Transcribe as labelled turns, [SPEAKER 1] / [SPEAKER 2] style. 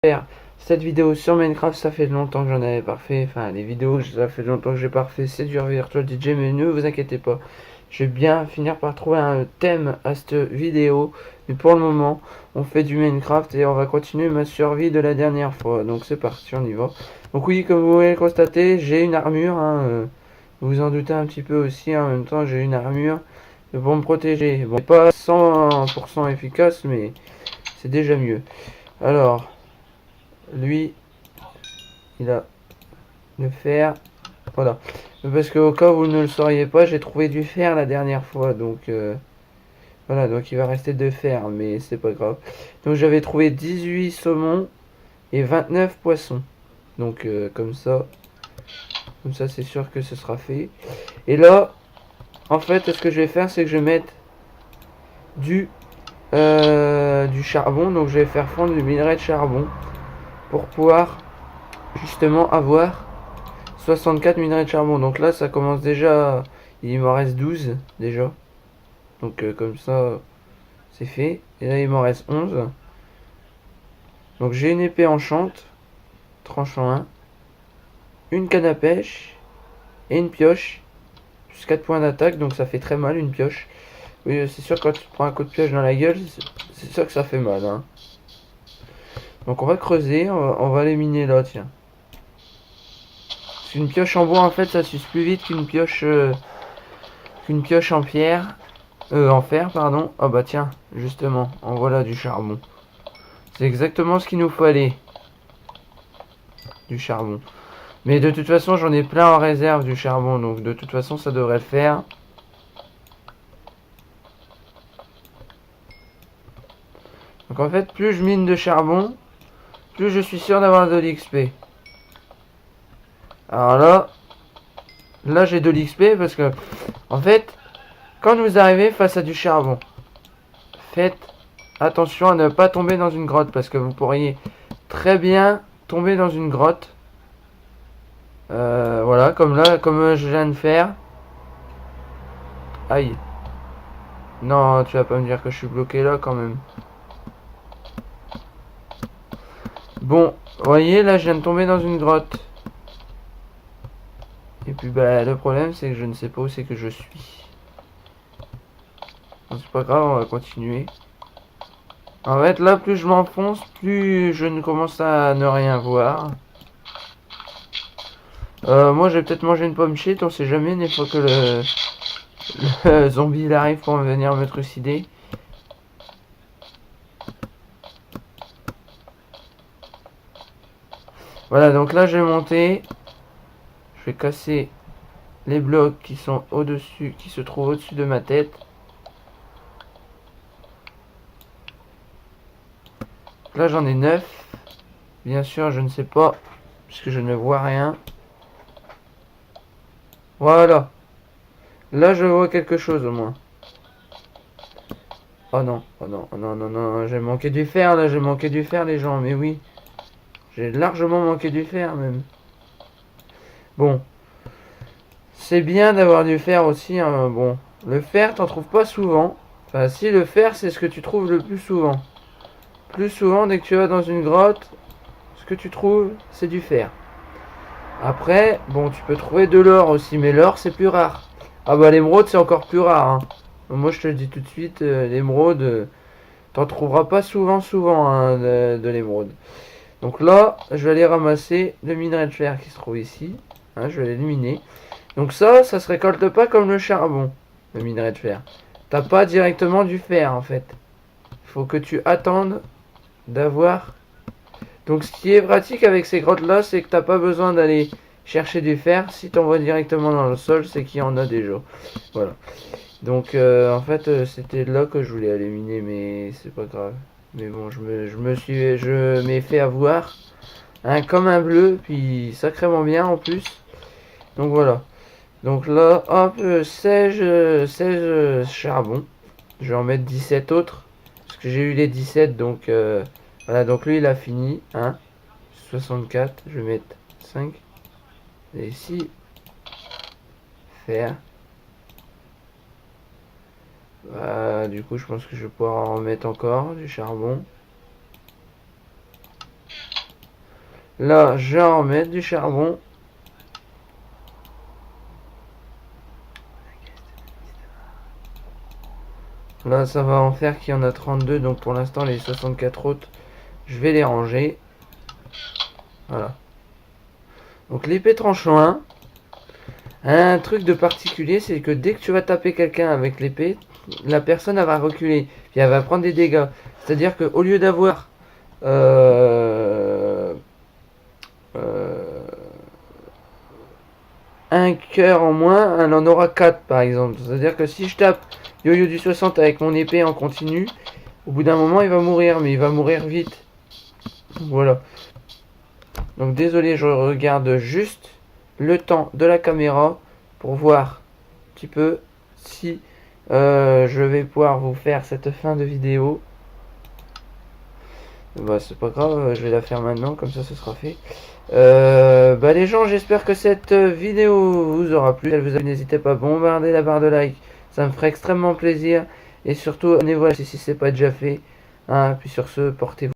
[SPEAKER 1] faire cette vidéo sur Minecraft. Ça fait longtemps que j'en avais pas fait. Enfin, les vidéos, ça fait longtemps que j'ai pas refait. C'est du Virtual DJ, mais ne vous inquiétez pas. Je vais bien finir par trouver un thème à cette vidéo. Mais pour le moment, on fait du Minecraft et on va continuer ma survie de la dernière fois. Donc c'est parti, on y va. Donc oui, comme vous pouvez le constater, j'ai une armure. Vous vous en doutez un petit peu aussi. En même temps, j'ai une armure pour me protéger. Bon, c'est pas 100% efficace, mais c'est déjà mieux. Alors, lui, il a le fer. Voilà. Parce que au cas où vous ne le sauriez pas, j'ai trouvé du fer la dernière fois. Donc, voilà. Donc, il va rester de fer. Mais c'est pas grave. Donc, j'avais trouvé 18 saumons et 29 poissons. Donc, comme ça, c'est sûr que ce sera fait. Et là, en fait, ce que je vais faire, c'est que je vais mettre du charbon. Donc, je vais faire fondre du minerai de charbon pour pouvoir justement avoir 64 minerais de charbon. Donc là, ça commence déjà. Il m'en reste 12 déjà. Donc comme ça, c'est fait. Et là, il m'en reste 11. Donc j'ai une épée enchante, tranchant 1, une canne à pêche et une pioche. Plus 4 points d'attaque, donc ça fait très mal une pioche. Oui, c'est sûr, quand tu prends un coup de pioche dans la gueule, c'est sûr que ça fait mal. Hein. Donc on va creuser, on va aller miner là, tiens. Parce qu'une pioche en bois, en fait, ça s'use plus vite qu'une pioche en pierre. En fer, pardon. Ah bah tiens, justement, en voilà du charbon. C'est exactement ce qu'il nous fallait. Du charbon. Mais de toute façon, j'en ai plein en réserve du charbon. Donc de toute façon, ça devrait le faire. Donc en fait, plus je mine de charbon, plus je suis sûr d'avoir de l'XP. Alors là j'ai de l'XP parce que, en fait, quand vous arrivez face à du charbon, faites attention à ne pas tomber dans une grotte parce que vous pourriez très bien tomber dans une grotte. Voilà, comme là, comme je viens de faire. Aïe. Non, tu vas pas me dire que je suis bloqué là quand même. Bon, vous voyez, là, je viens de tomber dans une grotte. Et puis, bah, le problème, c'est que je ne sais pas où c'est que je suis. Bon, c'est pas grave, on va continuer. En fait, là, plus je m'enfonce, plus je ne commence à ne rien voir. Moi, je vais peut-être manger une pomme shit, on sait jamais, des fois que le zombie il arrive pour venir me trucider. Voilà, donc là, je vais monter. Je vais casser les blocs qui sont au-dessus, qui se trouvent au-dessus de ma tête. Là, j'en ai 9. Bien sûr, je ne sais pas, puisque je ne vois rien. Voilà. Là, je vois quelque chose au moins. Oh non, oh non, oh non, non, non, j'ai manqué du fer, là, j'ai manqué du fer, les gens, mais oui. J'ai largement manqué du fer, même. Bon. C'est bien d'avoir du fer aussi, hein. Bon. Le fer, t'en trouves pas souvent. Enfin, si, le fer, c'est ce que tu trouves le plus souvent. Plus souvent, dès que tu vas dans une grotte, ce que tu trouves, c'est du fer. Après, bon, tu peux trouver de l'or aussi, mais l'or, c'est plus rare. Ah bah, l'émeraude, c'est encore plus rare, hein. Moi, je te le dis tout de suite, l'émeraude, t'en trouveras pas souvent, hein, de l'émeraude. Donc là, je vais aller ramasser le minerai de fer qui se trouve ici. Hein, je vais l'éliminer. Donc ça se récolte pas comme le charbon, le minerai de fer. T'as pas directement du fer, en fait. Faut que tu attendes d'avoir. Donc ce qui est pratique avec ces grottes là, c'est que t'as pas besoin d'aller chercher du fer. Si t'envoies directement dans le sol, c'est qu'il y en a déjà. Voilà. Donc en fait c'était là que je voulais aller miner, mais c'est pas grave. Mais bon, je m'ai fait avoir, hein, comme un bleu, puis sacrément bien en plus. Donc voilà. Donc là, hop, 16 charbon. Je vais en mettre 17 autres. Parce que j'ai eu les 17, donc voilà, donc lui il a fini. Hein, 64, je vais mettre 5. Et ici, faire. Du coup, je pense que je vais pouvoir en mettre encore du charbon. Là, je vais en remettre du charbon. Là, ça va en faire qu'il y en a 32. Donc pour l'instant, les 64 autres, je vais les ranger. Voilà. Donc l'épée tranchant a un truc de particulier, c'est que dès que tu vas taper quelqu'un avec l'épée, la personne elle va reculer. Puis elle va prendre des dégâts. C'est-à-dire qu'au lieu d'avoir un cœur en moins, elle en aura 4 par exemple. C'est-à-dire que si je tape Yo-Yo du 60 avec mon épée en continu, au bout d'un moment il va mourir, mais il va mourir vite. Voilà. Donc désolé, je regarde juste le temps de la caméra pour voir un petit peu si je vais pouvoir vous faire cette fin de vidéo. Bah c'est pas grave, je vais la faire maintenant, comme ça ce sera fait. Bah les gens, j'espère que cette vidéo vous aura plu. Si elle vous a plu, n'hésitez pas à bombarder la barre de like, ça me ferait extrêmement plaisir. Et surtout, abonnez-vous si c'est pas déjà fait. Hein, puis sur ce, portez-vous.